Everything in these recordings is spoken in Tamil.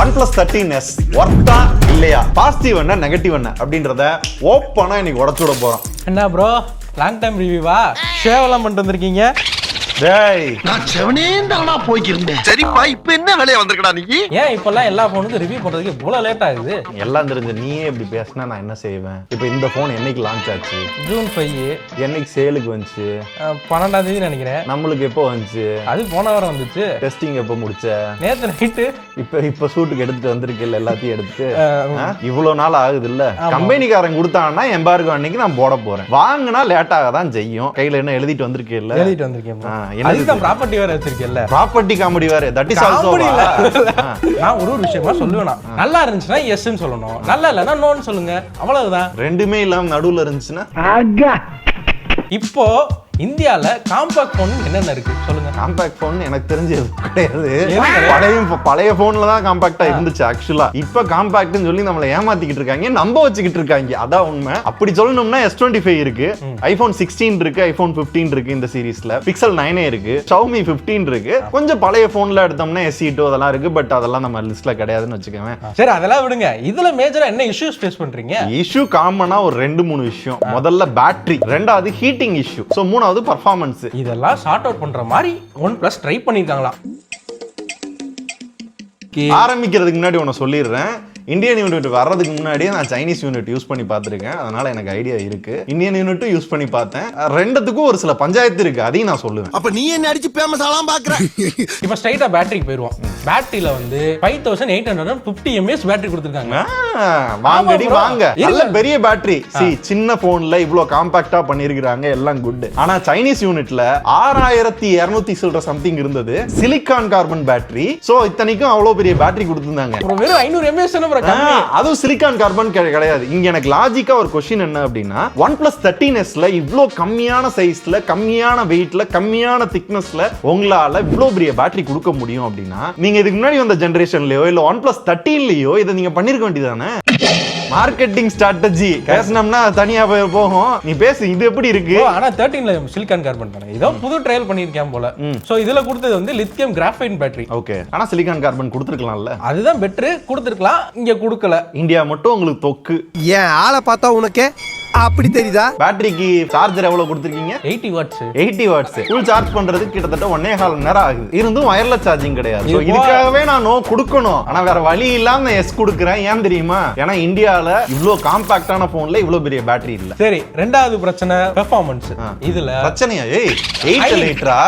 OnePlus 13s ஒர்த்தா இல்லையா, பாசிட்டிவ் என்ன நெகட்டிவ் என்ன அப்படின்றத ஓப்பனா இன்னைக்கு உடச்சு விட போறோம். என்ன ப்ரோ லாங் டைம் ரிவ்யூவா? ஷேவெல்லாம் பண்ணிட்டு வந்திருக்கீங்க? டேய் நான் செவனேந்தானா போய்க்கிருந்தேன். சரிப்பா இப்ப என்ன வேலையா வந்திருக்கடா நீ? ஏன் இப்பெல்லாம் எல்லா போனுக்கும் ரிவ்யூ பண்றதுக்கு இவ்வளவு லேட் ஆகுது? எல்லாம் தெரிஞ்ச நீயே இப்படி பேசினா நான் என்ன செய்வேன்? இப்போ இந்த போன் என்னைக்கு லான்ச் ஆச்சு? ஜூன் 5 என்னைக்கு சேலுக்கு வந்துச்சு? 12ஆம் தேதி நினைக்கிறேன். நம்மளுக்கு எப்போ வந்துச்சு? அது போன வாரம் வந்துச்சு. டெஸ்டிங் எப்போ முடிச்ச? நேத்து நைட்டு. இப்ப ஷூட்டுக்கு எடுத்துட்டு வந்திருக்கல, எல்லாத்தையும் எடுத்து இவ்வளவு நாள் ஆகுது இல்ல. கம்பெனிக்காரன் கொடுத்தான்னா எம்பார்கோ அன்னைக்கு நான் போட போறேன். வாங்கினா லேட்டாக தான் செய்யும். கையில என்ன எழுதிட்டு வந்திருக்கேன். எழுதிட்டு வந்திருக்கேன். அதுதான் ப்ராப்பர்ட்டி வேற வச்சிருக்கேன்ல. ப்ராப்பர்ட்டி காமெடி வேற. That is also. நான் ஒரு விஷயமா சொல்லுவேனா, நல்லா இருந்துச்சுன்னா எஸ்ன்னு சொல்லணும், நல்லா இல்லைன்னா நோன்னு சொல்லுங்க, அவ்வளவுதான். ரெண்டுமே இல்லாம நடுவுல இருந்துச்சுன்னா. இப்போ இந்தியால காம்பாக்ட் போன் என்னென்ன இருக்கு சொல்லுங்க. காம்பாக்ட் போன் எனக்கு தெரிஞ்சு கிடையாது. பழைய போன்ல தான் காம்பாக்டா இருந்துச்சு ஆக்சுவலா. இப்ப காம்பாக்ட்னு சொல்லி நம்மள ஏமாத்திக்கிட்டு இருக்காங்க, நம்ப வச்சுக்கிட்டு இருக்காங்க. அதான் உண்மை. அப்படி சொல்லணும்னா S25 இருக்கு, iPhone 16 இருக்கு, iPhone 15 இருக்கு இந்த சீரிஸ்ல, Pixel 9 இருக்கு, Xiaomi 15 இருக்கு. கொஞ்சம் பழைய போன்ல எடுத்தோம்னா SE2 அதெல்லாம் இருக்கு. பட் அதெல்லாம் நம்ம லிஸ்ட்ல கிடையாதுன்னு வச்சுக்கோங்க. சரி அதெல்லாம் விடுங்க. இதுல மேஜரா என்ன இஷ்யூஸ் ஃபேஸ் பண்றீங்க? இஷ்யூ காமனா ஒரு 2-3 விஷயம். முதல்ல பேட்டரி, ரெண்டாவது ஹீட்டிங் இஷ்யூ, சோ மூணாவது பர்ஃபார்மன்ஸ். இதெல்லாம் சார்ட் அவுட் பண்ற மாதிரி OnePlus ட்ரை பண்ணிருக்காங்களா? ஆரம்பிக்கிறதுக்கு முன்னாடி ஒன்னு சொல்லிடுறேன். இந்தியன் யூனிட் வர்றதுக்கு முன்னாடியே நான் சைனீஸ் யூனிட் யூஸ் பண்ணி பார்த்துருக்கேன். அதனால எனக்கு ஐடியா இருக்கு. இந்தியன் யூனிட்டும் யூஸ் பண்ணி பார்த்தேன். ரெண்டுத்துக்கும் ஒரு சில பஞ்சாயத்து இருக்கு, அதையும் நான் சொல்லுவேன். அப்ப நீ என்ன அடிச்சு ஃபேமஸ் ஆலாம் பாக்குற? இப்போ ஸ்ட்ரைட்டா பேட்டரிக்கு போயிடுவோம். பேட்டரியில வந்து 5850 mAh பேட்டரி கொடுத்துருக்காங்க. வாங்கடி வாங்க, நல்ல பெரிய பேட்டரி. சின்ன போன்ல இவ்வளவு காம்பாக்டா பண்ணிருக்காங்க, எல்லாம் குட். ஆனா சைனீஸ் யூனிட்ல 6200 சில்ற சம்திங் இருந்தது, சிலிக்கான் கார்பன் பேட்டரி. சோ இத்தனைக்கும் அவ்வளவு பெரிய பேட்டரி கொடுத்திருந்தாங்க. வெறும் 500 mAh. அதுவும் சிலிக்கான் கார்பன் கிடையாது. இங்க எனக்கு லாஜிக்கா ஒரு क्वेश्चन என்ன அப்படின்னா, OnePlus 13sல இவ்ளோ கம்மியான சைஸ்ல, கம்மியான வெயிட்ல, கம்மியான திக்னஸ்ல உங்களால இவ்ளோ பெரிய பேட்டரி கொடுக்க முடியும் அப்படின்னா, நீங்க இதுக்கு முன்னாடி வந்த ஜெனரேஷன்லயோ இல்ல OnePlus 13லயோ இதை நீங்க பண்ணிருக்க வேண்டியதானே. மார்க்கெட்டிங் ஸ்ட்ராட்டஜி பேசணும்னா தனியா போகும். நீ பேசு, இது எப்படி இருக்கு? ஆனா 13ல சிலிக்கான் கார்பன் தானே, இதோ புது ட்ரையல் பண்ணிருக்கேன் போல. சோ இதுல கொடுத்தது வந்து லித்தியம் கிராஃபைட் பேட்டரி. ஓகே, ஆனா சிலிக்கான் கார்பன் கொடுத்துருக்கலாம்ல. அதுதான் பெட்டர், கொடுத்துருக்கலாம். இங்க கொடுக்கல. இந்தியா மட்டும் உங்களுக்கு தொக்கு. ஏன் ஆளை பார்த்தா உனக்கு அப்படி தெரியுதா? பேட்டரிக்கு சார்ஜர் எவ்வளவு கொடுத்துருக்கீங்க? 80 வாட்ஸ். 80 வாட்ஸ் ஃபுல் சார்ஜ் பண்றதுக்கு கிட்டத்தட்ட 1.5 மணி நேரம் ஆகுது. இருந்தும் வயர்லெஸ் சார்ஜிங் கிடையாது. இதுக்காகவே நான் நோ கொடுக்கணும். ஆனா வேற வழி இல்லாம எஸ் கொடுக்குறேன். ஏன் தெரியுமா? ஏன்னா இந்தியால இவ்ளோ காம்பாக்டான போன்ல இவ்ளோ பெரிய பேட்டரி இல்ல. சரி, ரெண்டாவது பிரச்சனை பெர்ஃபார்மன்ஸ். இதுல பிரச்சனையா? 8 லிட்டரா?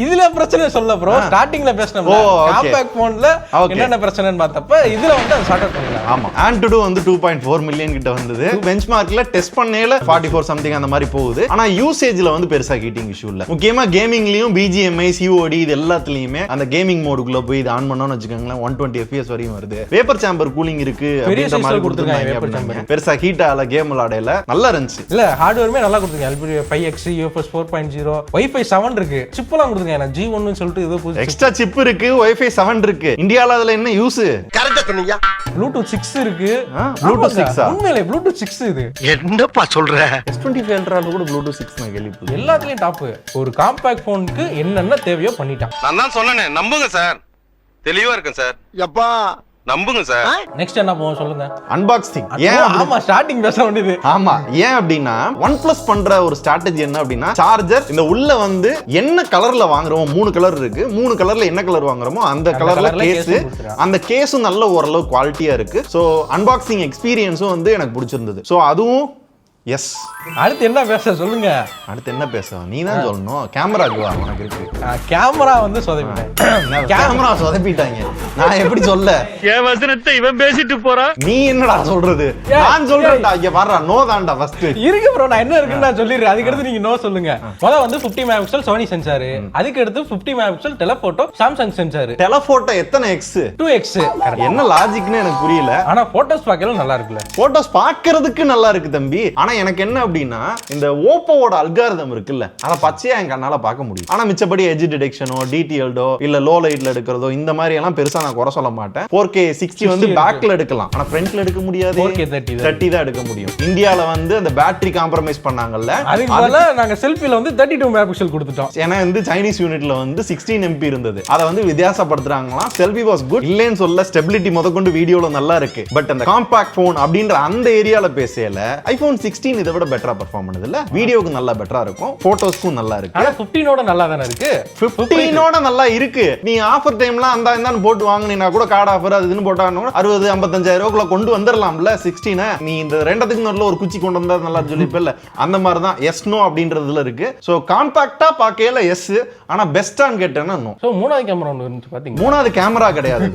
இதுல பிரச்சனை சொல்ல ப்ரோ. ஸ்டார்டிங்ல பேசணும்ல காம்பாக்ட் போன்ல என்னென்ன பிரச்சனைன்னு பார்த்தப்ப இதுல வந்து அது சார்ட் அவுட் பண்ணிடலாம். ஆமா, Antutu வந்து 2.4 மில்லியன் கிட்ட வந்தது. பெஞ்ச்மார்க்ல டெஸ்ட் பண்ணேல 44 சம்திங் அந்த மாதிரி போகுது. ஆனா யூசேஜ்ல வந்து பெருசா ஹீட்டிங் இஷ்யூ இல்ல. முக்கியமா கேமிங்லயும் BGMI COD இது எல்லாத்துலயுமே அந்த கேமிங் மோடுக்குள்ள போய் இது ஆன் பண்ணோம்னு வச்சுக்கோங்களேன், 120 FPS வரையும் வருது. வேப்பர் சேம்பர் கூலிங் இருக்கு அப்படின்ற மாதிரி கொடுத்திருக்காங்க. பெருசா ஹீட் ஆல, கேம் விளையாடல நல்லா இருந்துச்சு. இல்ல ஹார்ட்வேர்மே நல்லா கொடுத்திருக்காங்க. 5X UFS 4.0 Wi-Fi 7 இருக்கு. சிப் எல்லாம் கொடுத்திருக்காங்க. G1 னு சொல்லிட்டு ஏதோ புது எக்ஸ்ட்ரா சிப் இருக்கு. Wi-Fi 7 இருக்கு. இந்தியால அதுல என்ன யூஸ்? கரெக்ட்டா சொன்னீங்க. Bluetooth 6 இருக்கு. Bluetooth 6 உண்மையிலே Bluetooth 6 இது. என்னப்பா சொல்ற? S25 Ultraல கூட Bluetooth 6 நான் கேள்விப்பட்டேன். எல்லாத்துலயும் டாப். ஒரு காம்பாக்ட் போனுக்கு என்னென்ன தேவையோ பண்ணிட்டான். நான் தான் சொன்னேனே, நம்புங்க சார். தெளிவா இருக்கேன் சார். எப்பா நம்புங்க சார். நெக்ஸ்ட் என்ன போவோம் சொல்லுங்க. அன்பாக்சிங். ஆமா, ஸ்டார்டிங் பேச வேண்டியது. ஆமா, ஏன் அப்படின்னா OnePlus பண்ற ஒரு ஸ்ட்ராட்டஜி என்ன அப்படின்னா, சார்ஜர் இந்த உள்ள வந்து என்ன கலர்ல வாங்குறோமோ, 3 கலர் இருக்கு, 3 கலர்ல என்ன கலர் வாங்குறோமோ அந்த கலர்ல கேஸ், அந்த கேஸும் நல்ல ஓரளவு குவாலிட்டியா இருக்கு. சோ அன்பாக்சிங் எக்ஸ்பீரியன்ஸும் வந்து எனக்கு பிடிச்சிருந்தது. சோ அதுவும் எஸ். அடுத்து என்ன பேச சொல்லுங்க. அடுத்து என்ன பேச நீ தான் சொல்லணும். கேமராக்கு வா, உனக்கு இருக்கு. கேமரா வந்து சொதப்பிட்டேன். கேமரா சொதப்பிட்டாங்க. நான் எப்படி சொல்ல? என் வசனத்தை இவன் பேசிட்டு போறான். நீ என்னடா சொல்றது? நான் சொல்றேன்டா. இங்க வர்றா, நோ தான்டா ஃபர்ஸ்ட். இருக்கு ப்ரோ, நான் என்ன இருக்குன்னு நான் சொல்லிடுறேன். அதுக்கு அடுத்து நீங்க நோ சொல்லுங்க. முதல்ல வந்து 50 மெகாபிக்சல் Sony சென்சார். அதுக்கு அடுத்து 50 megapixel telephoto Samsung sensor. Telephoto எத்தனை X? 2X. என்ன லாஜிக்னு எனக்கு புரியல. ஆனா போட்டோஸ் பார்க்கல நல்லா இருக்குல்ல. போட்டோஸ் பார்க்கிறதுக்கு நல்லா இருக்கு தம்பி. ஆனா எனக்கு என்ன அப்படின்னா இந்த ஓப்போவோட அல்காரிதம் இருக்குல்ல, அதை பச்சையா என் கண்ணால பார்க்க முடியும். ஆனா மிச்சப்படி எட்ஜ் டிடெக்ஷனோ டிடிஎல்டோ இல்ல லோ லைட்ல எடுக்கிறதோ இந்த மாதிரி எல்லாம் பெருசா நான் குறை சொல்ல மாட்டேன். 4K 60 வந்து பேக்ல எடுக்கலாம், ஆனா ஃப்ரண்ட்ல எடுக்க முடியாது. 4K 30 தான் எடுக்க முடியும். இந்தியால வந்து அந்த பேட்டரி காம்ப்ரமைஸ் பண்ணாங்கல்ல, அதுக்கு பதிலா நாங்க செல்ஃபில வந்து 32 மெகாபிக்சல் கொடுத்துட்டோம். ஏன்னா வந்து சைனீஸ் யூனிட்ல வந்து 16 MP இருந்தது. அதை வந்து வித்தியாசப்படுத்துறாங்களாம். செல்ஃபி வாஸ் குட் இல்லைன்னு சொல்ல, ஸ்டெபிலிட்டி முதற்கொண்டு வீடியோல நல்லா இருக்கு. பட் அந்த காம்பாக்ட் போன் அப்படின்ற அந்த ஏரியால பேசல ஐபோன் 16 இதை விட பெட்டரா பெர்ஃபார்ம் பண்ணுது இல்ல. வீடியோக்கு நல்லா பெட்டரா இருக்கும், போட்டோஸ்க்கும் நல்லா இருக்கு. ஆனா 15ஓட நல்லா தானே இருக்கு. 15ஓட நல்லா இருக்கு. நீ ஆஃபர் டைம்ல அந்த இந்தான்னு போட்டு வாங்குனீனா கூட கார்டு ஆஃபர் அது இதுன்னு போட்டானோ 60-55,000 ரூபாய்க்குள்ள கொண்டு வந்துடலாம்ல 16. நீ இந்த ரெண்டத்துக்கு நடுவுல ஒரு குச்சி கொண்டு வந்தா நல்லா சொல்லிப்பல. அந்த மாதிரி தான் எஸ் நோ அப்படின்றதுல இருக்கு. சோ காம்பாக்டா பார்க்கல எஸ், ஆனா பெஸ்டான்னு கேட்டேன்னா நோ. சோ மூணாவது கேமரா ஒன்னு இருந்துச்சு பாத்தீங்க. மூணாவது கேமரா கிடையாது.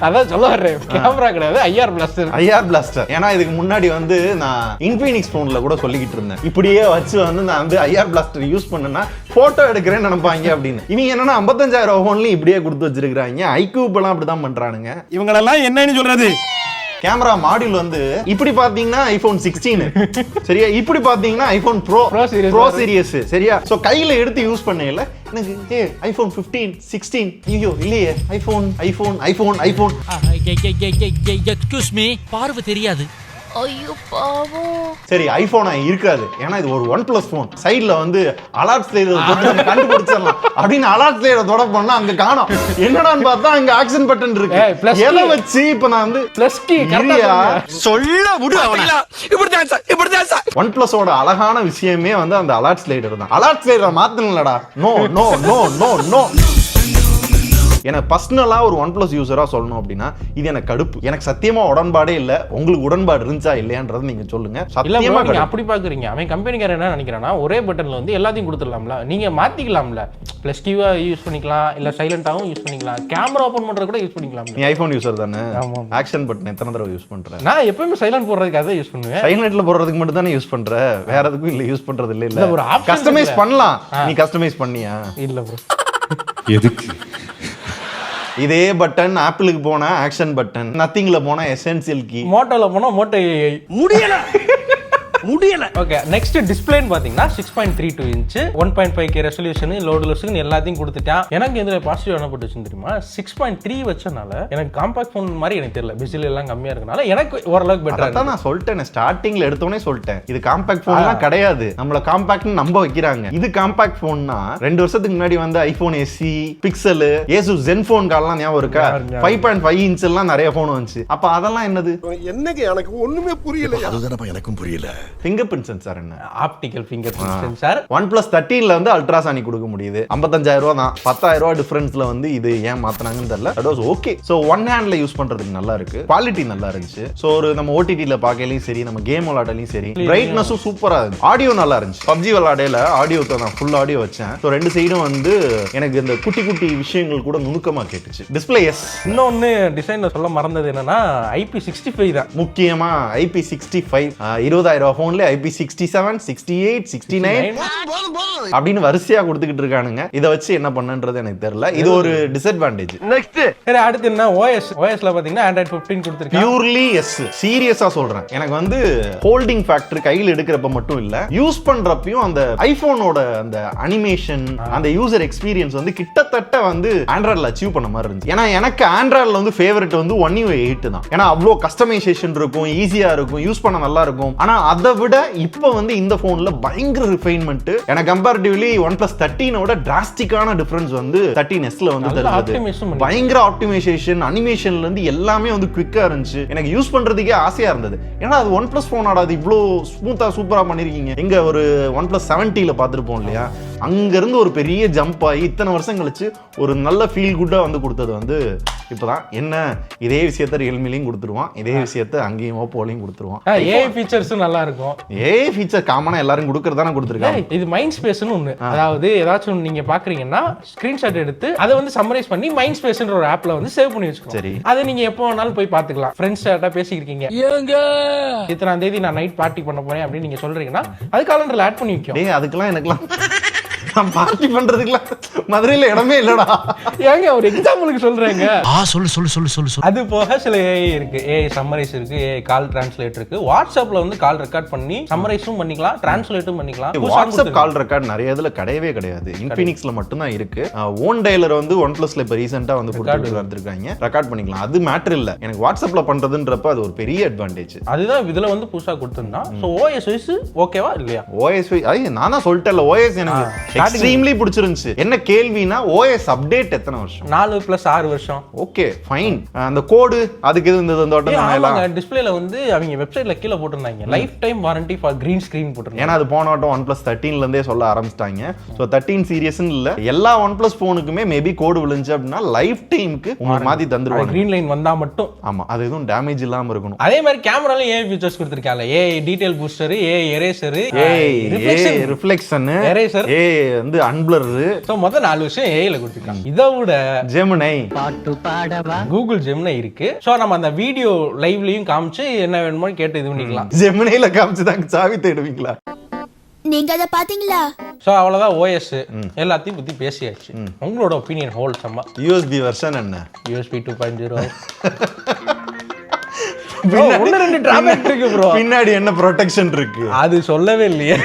அதான் சொல்ல வரேன், கேமரா கிடையாது, ஐஆர் பிளாஸ்டர். IR plaster. ஏன்னா இதுக்கு முன்னாடி வந்து நான் இன்ஃபினிக்ஸ் போன்ல கூட சொல்லிக்கிட்டு இருந்தேன், இப்படியே வச்சு வந்து நான் வந்து ஐஆர் பிளாஸ்டர் யூஸ் பண்ணேன்னா போட்டோ எடுக்கிறேன்னு நினைப்பாங்க அப்படின்னு. இவங்க என்னன்னா 55,000 போன்லயும் இப்படியே கொடுத்து வச்சிருக்காங்க. ஐக்யூப் எல்லாம் அப்படிதான் பண்றானுங்க. இவங்களெல்லாம் என்னன்னு சொல்றது? கேமரா மாடியூல் வந்து இப்படி பாத்தீங்கன்னா ஐபோன் 16 சரியா, இப்படி பாத்தீங்கன்னா ஐபோன் ப்ரோ சீரிஸ் சரியா. சோ கையில எடுத்து யூஸ் பண்ணல எனக்கு ஐபோன் 15 16 ஐயோ இல்லையே iPhone iPhone iPhone iPhone. Excuse me, பார்வை தெரியாது. ஐயோ பாவம். சரி ஐபோனா இருக்காது, ஏன்னா இது ஒரு OnePlus போன். சைடுல வந்து அலர்ட் ஸ்லைடர் போட்டு கண்டுபிடிச்சிடலாம் அப்படின்னு அலர்ட் ஸ்லைடர் தொட பண்ணா அங்க காணோம். என்னடான்னு பார்த்தா அங்க ஆக்ஷன் பட்டன் இருக்கு. எதை வச்சு இப்ப நான் வந்து பிளஸ் கீ சொல்ல முடி அவனா. இப்படிதான் சார், இப்படிதான் சார். OnePlus-ஓட அழகான விஷயமே வந்து அந்த அலர்ட் ஸ்லைடர் தான். அலர்ட் ஸ்லைடர் மாத்தணும்லடா. No no no no no. எனக்கு பர்சனலா ஒரு OnePlus யூசரா சொல்லணும் அப்படின்னா இது எனக்கு கடுப்பு. எனக்கு சத்தியமா உடன்பாடே இல்ல. உங்களுக்கு உடன்பாடு இருந்துச்சா இல்லையான்றது நீங்க சொல்லுங்க. சத்தியமா நீங்க அப்படி பாக்குறீங்க. அவன் கம்பெனிக்காரர் என்ன நினைக்கிறானா, ஒரே பட்டன்ல வந்து எல்லாத்தையும் கொடுத்துடலாம்ல, நீங்க மாத்திக்கலாம்ல. பிளஸ் கீவா யூஸ் பண்ணிக்கலாம், இல்ல சைலண்டாவும் யூஸ் பண்ணிக்கலாம், கேமரா ஓபன் பண்றது கூட யூஸ் பண்ணிக்கலாம். நீ ஐபோன் யூசர் தானே? ஆக்ஷன் பட்டன் எத்தனை தடவை யூஸ் பண்ற? நான் எப்பவுமே சைலண்ட் போடுறதுக்கு அதை யூஸ் பண்ணுவேன். சைலண்ட்ல போடுறதுக்கு மட்டும் தானே யூஸ் பண்ற, வேற எதுக்கும் இல்ல யூஸ் பண்றது இல்ல. இல்ல ஒரு கஸ்டமைஸ் பண்ணலாம். நீ கஸ்டமைஸ் பண்ணியா? இல்ல ப்ரோ. எதுக்கு? இதே பட்டன் ஆப்பிளுக்கு போனா ஆக்ஷன் பட்டன், நத்திங்ல போனா எசென்சியல் கீ, மோட்டோல போனா மோட்டோ ஏஐ. முடியல முடியல. ஓகே, நெக்ஸ்ட் டிஸ்ப்ளேன்னு பாத்தீங்கன்னா 6.32 இன்ச் 1.5K ரெசல்யூஷன், லோடு லெஸ்ஸுன்னு எல்லாத்தையும் கொடுத்துட்டான். எனக்கு இதுல பாசிட்டிவ் என்ன போட்டுச்சு தெரியுமா, 6.3 வச்சனால எனக்கு காம்பாக்ட் போன் மாதிரி எனக்கு தெரியல. பிசில் எல்லாம் கம்மியா இருக்கனால எனக்கு ஓரளவுக்கு பெட்டரா. அதான் நான் சொல்லிட்டேன், ஸ்டார்டிங்ல எடுத்தோனே சொல்லிட்டேன், இது காம்பாக்ட் போன்லாம் கிடையாது. நம்மள காம்பாக்ட்னு நம்ப வைக்கிறாங்க. இது காம்பாக்ட் போன்னா 2 வருஷத்துக்கு முன்னாடி வந்து iPhone SE, pixel, Asus Zenfone கால்லாம் ஞாபகம் இருக்கா? 5.5 இன்ச் எல்லாம் நிறைய போன் வந்துச்சு. அப்ப அதெல்லாம் என்னது? என்னங்க எனக்கு ஒண்ணுமே புரியல. அதுதானப்பா எனக்கும் புரியல. ஃபிங்கர் பிரிண்ட் சென்சார் என்ன? Optical finger print sensor. OnePlus 13ல வந்து அல்ட்ராசானிக் கொடுக்க முடியுது. 55,000 ரூபாய் தான். 10,000 ரூபாய் டிஃபரன்ஸ்ல வந்து இது ஏன் மாத்துனாங்கன்னு தெரியல. That was okay. So one ஹேண்ட்ல யூஸ் பண்றதுக்கு நல்லா இருக்கு, குவாலிட்டி நல்லா இருந்துச்சு. சோ ஒரு நம்ம OTT-ல பார்க்கலையும் சரி, நம்ம கேம் விளையாடலையும் சரி, பிரைட்னஸும் சூப்பரா இருந்துச்சு. ஆடியோ நல்லா இருந்துச்சு. PUBG விளையாடையில ஆடியோக்கு நான் ஃபுல் ஆடியோ வச்சேன். சோ ரெண்டு சைடும் வந்து எனக்கு இந்த குட்டி குட்டி விஷயங்கள் கூட நுணுக்கமா கேட்டுச்சு. Display yes. இன்னொன்னு டிசைன்ல சொல்ல மறந்தது என்னன்னா IP65 தான் முக்கியமா. IP65 20,000 ரூபாய் போன்ல IP67, 68, 69 அப்படின்னு வரிசையா கொடுத்துக்கிட்டு இருக்கானுங்க. இதை வச்சு என்ன பண்ணன்றது எனக்கு தெரியல. இது ஒரு டிஸ்அட்வான்டேஜ். நெக்ஸ்ட் சரி, அடுத்து என்ன OSல பாத்தீங்கன்னா Android 15 கொடுத்திருக்காங்க. Purely yes. சீரியஸா சொல்றேன், எனக்கு வந்து ஹோல்டிங் ஃபேக்டர் கையில் எடுக்கிறப்ப மட்டும் இல்ல, யூஸ் பண்றப்பயும் அந்த ஐபோனோட அந்த அனிமேஷன், அந்த யூசர் எக்ஸ்பீரியன்ஸ் வந்து கிட்டத்தட்ட வந்து ஆண்ட்ராய்ட்ல அச்சீவ் பண்ண மாதிரி இருந்துச்சு. ஏன்னா எனக்கு ஆண்ட்ராய்ட்ல வந்து ஃபேவரட் வந்து One UI 8 தான். ஏன்னா அவ்வளோ கஸ்டமைசேஷன் இருக்கும், ஈஸியா இருக்கும், யூஸ் பண்ண நல்லா இருக்கும். ஆனா அதை விட இப்ப வந்து இந்த போன்ல பயங்கர ரிஃபைன்மென்ட். எனக்கு கம்பேரிட்டிவ்லி OnePlus 13ஓட டிராஸ்டிக்கான டிஃபரன்ஸ் வந்து 13Sல வந்து தருது. பயங்கர ஆப்டிமைசேஷன், அனிமேஷன்ல இருந்து எல்லாமே வந்து குவிக்கா இருந்துச்சு. எனக்கு யூஸ் பண்றதுக்கே ஆசையா இருந்தது. ஏன்னா அது OnePlus போன் ஆடாது, இவ்வளோ ஸ்மூத்தா சூப்பரா பண்ணிருக்கீங்க. எங்க ஒரு OnePlus 70ல பார்த்துருப்போம் இல்லையா, அங்க இருந்து ஒரு பெரிய ஜம்ப் ஆகி இத்தனை வருஷம் கழிச்சு ஒரு நல்ல ஃபீல் குட்டா வந்து கொடுத்தது வந்து இப்பதான். என்ன இதே விஷயத்த ரியல்மிலையும் கொடுத்துருவான், இதே விஷயத்த அங்கேயும் ஓப்போலையும் கொடுத்துருவான். ஏஐ ஃபீச்சர்ஸ் நல்லா இருக்கும். ஏஐ ஃபீச்சர் காமனா எல்லாரும் கொடுக்கறதானே கொடுத்துருக்காங்க. இது மைண்ட் ஸ்பேஸ்னு ஒண்ணு. அதாவது ஏதாச்சும் நீங்க பாக்குறீங்கன்னா ஸ்கிரீன்ஷாட் எடுத்து அதை வந்து சம்மரைஸ் பண்ணி மைண்ட் ஸ்பேஸ்ன்ற ஒரு ஆப்ல வந்து சேவ் பண்ணி வச்சுக்கோங்க. சரி, அதை நீங்க எப்போ வேணாலும் போய் பாத்துக்கலாம். ஃப்ரெண்ட்ஸ் கிட்ட பேசிக்கிறீங்க, இத்தனாம் தேதி நான் நைட் பார்ட்டி பண்ண போறேன் அப்படின்னு நீங்க சொல்றீங்கன்னா அது காலண்டர்ல ஆட் பண்ணி வைக்கும். டேய் அதுக்கெல்லாம் எனக்குலாம் பார்ட்டி பண்றதுக்குலாம் மதுரையில இடமே இல்லடா. ஏங்க ஒரு எக்ஸாம்பிளுக்கு சொல்றேங்க. சொல்லு சொல்லு சொல்லு சொல்லு சொல்லு. அது போக சில ஏஐ இருக்கு, ஏஐ சம்மரைஸ் இருக்கு, ஏஐ கால் டிரான்ஸ்லேட் இருக்கு. வாட்ஸ்அப்ல வந்து கால் ரெக்கார்ட் பண்ணி சம்மரைஸும் பண்ணிக்கலாம், டிரான்ஸ்லேட்டும் பண்ணிக்கலாம். வாட்ஸ்அப் கால் ரெக்கார்ட் நிறைய இதுல கிடையவே கிடையாது. இன்ஃபினிக்ஸ்ல மட்டும் தான் இருக்கு. ஓன் டயலர் வந்து OnePlusல இப்ப ரீசெண்டா வந்து கொடுத்துருக்காங்க, ரெக்கார்ட் பண்ணிக்கலாம். அது மேட்டர் இல்ல. எனக்கு வாட்ஸ்அப்ல பண்றதுன்றப்ப அது ஒரு பெரிய அட்வான்டேஜ். அதுதான் இதுல வந்து புதுசா கொடுத்திருந்தான். சோ ஓஎஸ் வைஸ் ஓகேவா இல்லையா? ஓஎஸ் நான் தான் சொல்லிட்டேன்ல, ஓஎஸ் எனக்கு எக்ஸ்ட்ரீம்லி பிடிச்சிருந்துச்சு. என்ன கேள்வினா ஓஎஸ் அப்டேட் எத்தனை வருஷம்? 4+6 வருஷம். Okay fine. அந்த கோடு அதுக்கு எது இந்த டிஸ்பிளேல வந்து அவங்க வெப்சைட்ல கீழ போட்டுருந்தாங்க life time warranty for green screen போட்டுருந்தாங்க. ஏன்னா அது போன வட்டம் OnePlus 13ல இருந்தே சொல்ல ஆரம்பிச்சிட்டாங்க. சோ 13 சீரியஸ்னு இல்ல, எல்லா OnePlus போனுக்குமே மேபி கோடு விழுந்துச்சு அப்படின்னா லைஃப் டைம்க்கு உங்களுக்கு மாத்தி தந்துருவாங்க. கிரீன் லைன் வந்தா மட்டும். ஆமா, அது எதுவும் டேமேஜ் இல்லாம இருக்கணும். அதே மாதிரி கேமரால ஏஐ ஃபீச்சர்ஸ் கொடுத்திருக்காங்க. AI detail booster, AI eraser, AI reflection, eraser, AI வந்து அன்பிளர். சோ மொத்தம் 4 விஷயம் ஏஐல கொடுத்திருக்காங்க. இத விட ஜெமினை, கூகுள் ஜெமினை இருக்கு. சோ நம்ம அந்த வீடியோ லைவ்லயும் காமிச்சு என்ன வேணுமோ கேட்டு இது பண்ணிக்கலாம். ஜெமினைல காமிச்சுதான் சாவி தேடுவீங்களா? நீங்க அத பாத்தீங்களா? சோ அவ்வளவுதான் ஓஎஸ் எல்லாத்தையும் பத்தி பேசியாச்சு. உங்களோட ஒப்பீனியன் ஹோல் சம்மா. யூஎஸ்பி வெர்ஷன் என்ன? USB 2.0. ஒன்னு ரெண்டு டிராபேக் இருக்கு ப்ரோ. பின்னாடி என்ன ப்ரொடெக்ஷன் இருக்கு? அது சொல்லவே இல்லையே.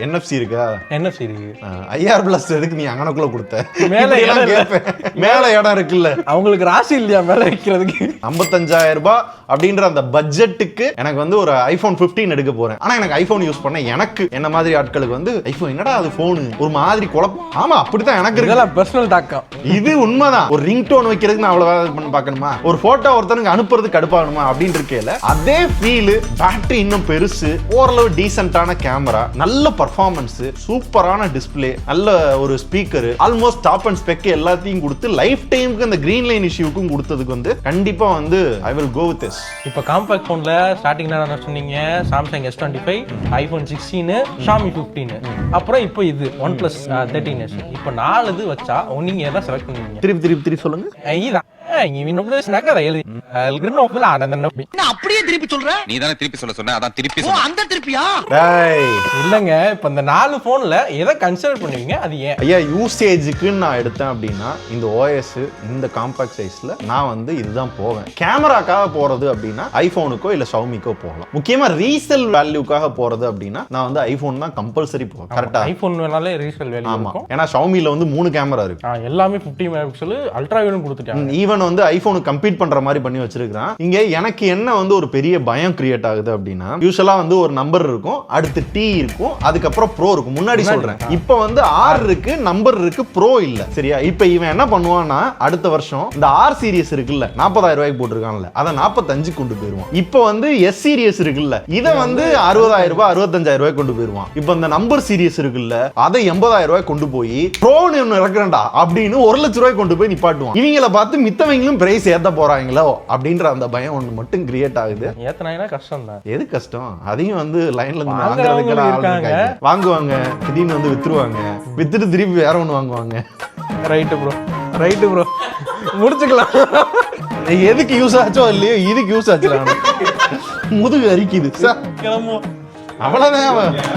NFC இருக்கா? NFC இருக்கு. IR+ எதுக்கு நீ அங்கனக்குள்ள கொடுத்த? மேல இடம் இல்ல. மேல இடம் இருக்குல்ல, அவங்களுக்கு ராசி இல்லையா மேல வைக்கிறதுக்கு? 55,000 ரூபாய் அப்படின்ற அந்த பட்ஜெட்டுக்கு எனக்கு வந்து ஒரு iPhone 15 எடுக்க போறேன். ஆனா எனக்கு ஐபோன் யூஸ் பண்ண எனக்கு என்ன மாதிரி ஆட்களுக்கு வந்து ஐபோன் என்னடா அது போன் ஒரு மாதிரி குழப்பம். ஆமா அப்படித்தான் எனக்கு இருக்கு. இதெல்லாம் பர்சனல் டாக்கம். இது உண்மைதான். ஒரு ரிங் டோன் வைக்கிறதுக்கு நான் அவ்வளவு பண்ண பார்க்கணுமா? ஒரு போட்டோ ஒருத்தனுக்கு அனுப்புறதுக்கு கடுப்பாகணுமா அப்படின்னு இருக்கேல, அதே ஃபீல். பேட்டரி இன்னும் பெருசு, ஓரளவு டீசென்ட்டான கேமரா, நல்ல பர்ஃபார்மன்ஸ், சூப்பரான டிஸ்பிளே, நல்ல ஒரு speaker, almost top and spec எல்லாத்தையும் கொடுத்து லைஃப் டைமுக்கு அந்த கிரீன் லைன் இஷ்யூக்கும் கொடுத்ததுக்கு வந்து கண்டிப்பா வந்து I will go with this. இப்போ காம்பாக்ட் ஃபோன்ல ஸ்டார்டிங்ல என்ன சொன்னீங்க? சாம்சங் S25, ஐபோன் 16, Xiaomi 15, அப்புறம் இப்போ இது OnePlus 13s. இப்போ 4 இது வச்சா நீங்க எதை செலக்ட் பண்ணுவீங்க? திருப்பி சொல்லுங்க. இதான் அப்படியே திருப்பி சொல்ற? நீ தானே திருப்பி சொல்ல அதான் திருப்பி அந்த திருப்பியா? இல்லங்க, இப்ப இந்த 4 போன்ல எதை கன்சிடர் பண்ணுவீங்க? அது ஏன்? ஐயா, யூசேஜுக்கு நான் எடுத்தேன் அப்படின்னா இந்த ஓஎஸ் இந்த காம்பாக்ட் சைஸ்ல நான் வந்து இதுதான் போவேன். கேமராக்காக போறது அப்படின்னா ஐபோனுக்கோ இல்ல ஷாமிக்கோ போகலாம். முக்கியமா ரீசேல் வேல்யூக்காக போறது அப்படின்னா நான் வந்து ஐபோன் தான் கம்பல்சரி போவேன். கரெக்டா? ஐபோன் வேணாலே ரீசேல் வேல்யூ இருக்கும். ஏன்னா ஷாமில வந்து 3 கேமரா இருக்கு. எல்லாமே 50 மெகாபிக்சல் அல்ட்ரா வைடும் கொடுத்துட்டாங்க. ஈவன் வந்து ஐபோனுக்கு கம்பீட் பண்ற மாதிரி பண்ணி வச்சிருக்கான். இங்க எனக்கு என்ன வந்து ஒரு பெரிய பயம் கிரியேட் ஆகுது அப்படின்னா, யூசுவலா வந்து ஒரு நம்பர் இருக்கும், அடுத்து T இருக்கும், அதுக்கப்புறம் ப்ரோ இருக்கும். முன்னாடி சொல்றேன், இப்போ வந்து R இருக்கு, நம்பர் இருக்கு, ப்ரோ இல்ல. சரியா? இப்போ இவன் என்ன பண்ணுவான்னா அடுத்த வருஷம் இந்த R சீரிஸ் இருக்குல்ல 40,000 ரூபாய்க்கு போட்டுருக்கான்ல, அதை 45 கொண்டு போயிருவான். இப்போ வந்து S சீரிஸ் இருக்குல்ல, இதை வந்து 60,000 ரூபாய் 65,000 ரூபாய் கொண்டு போயிருவான். இப்போ இந்த நம்பர் சீரிஸ் இருக்குல்ல, அதை 80,000 ரூபாய் கொண்டு போய் ப்ரோன்னு ஒன்னு இறக்குறேன்டா அப்படின்னு 1,00,000 ரூபாய் கொண்டு போய் நிப்பாட்டுவான். இவங்களை பார்த்து மித்தவங்களும் பிரைஸ் ஏத்த போறாங்களோ அப்படின்ற அந்த பயம் ஒன்று மட்டும் கிரியேட் ஆகுது. ஏத்தனாயினா கஷ்டம் தான். எது கஷ்டம்? அதையும் வந்து லைன்ல இருந்து வாங்குவாங்க, திடீர்னு வந்து வித்துருவாங்க, வித்துட்டு திருப்பி வேற ஒன்று வாங்குவாங்க. ரைட்டு ப்ரோ முடிச்சுக்கலாம். எதுக்கு யூஸ் ஆச்சோ இல்லையோ இதுக்கு யூஸ் ஆச்சு. முதுகு அரிக்குது. கிளம்புவோம். அவ்வளவுதான்.